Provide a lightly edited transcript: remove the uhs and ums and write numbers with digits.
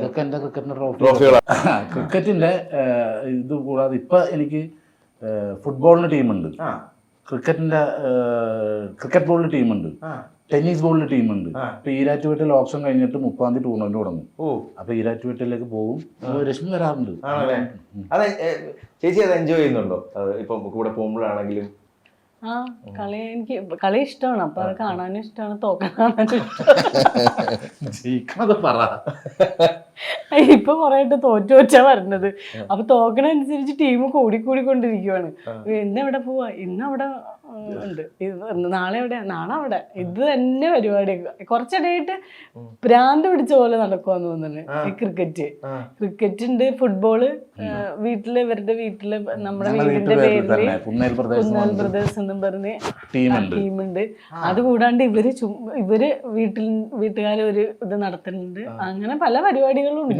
ഇതൊക്കെ എന്റെ ക്രിക്കറ്റിന്റെ ട്രോഫികളാണ്. ക്രിക്കറ്റിന്റെ ഇത് കൂടാതെ ഇപ്പൊ എനിക്ക് ഫുട്ബോളിന് ടീമുണ്ട്, ക്രിക്കറ്റിന്റെ ക്രിക്കറ്റ് ബോളിന് ടീമുണ്ട്, ടെന്നീസ് ബോളിന് ടീമുണ്ട്. ഇപ്പൊ ഈരാറ്റുപേട്ടയിൽ ഓപ്ഷൻ കഴിഞ്ഞിട്ട് 30-ാം തീയതി ടൂർണമെന്റ് തുടങ്ങും. അപ്പൊ ഈരാറ്റുപേട്ടയിലേക്ക് പോകും. രശ്മി വരാറുണ്ട്. അതെ, ചേച്ചി അത് എൻജോയ് ചെയ്യുന്നുണ്ടോ? ഇപ്പൊ കൂടെ പോകുമ്പോഴാണെങ്കിലും എനിക്ക് കളി ഇഷ്ടമാണ്. അപ്പൊ അത് കാണാനും ഇഷ്ടമാണ്, തോക്കാനും ഇഷ്ടമാണ്. ജയിക്കണത് പറ. ഇപ്പൊ കൊറേട്ട് തോറ്റു വെച്ചാ പറഞ്ഞത്. അപ്പൊ തോക്കണനുസരിച്ച് ടീം കൂടിക്കൊണ്ടിരിക്കുവാണ്. ഇന്ന് എവിടെ പോവാ, ഇന്ന് അവിടെ ഉണ്ട്, നാളെ എവിടെയാ, നാളെ അവിടെ. ഇത് തന്നെ പരിപാടി. കുറച്ചിടയായിട്ട് ഭ്രാന്ത് പിടിച്ച പോലെ നടക്കുവാന്ന് തോന്നുന്നു ഈ ക്രിക്കറ്റ് ഉണ്ട്, ഫുട്ബോള്. വീട്ടില് ഇവരുടെ വീട്ടില് നമ്മുടെ വീടിന്റെ പേരില് കുന്നേൽ ബ്രദേഴ്സ് എന്നും പറഞ്ഞ് ടീമുണ്ട്. അത് കൂടാണ്ട് ഇവര് വീട്ടുകാര് ഒരു ഇത് നടത്തുന്നുണ്ട്. അങ്ങനെ പല പരിപാടികളും ഉണ്ട്.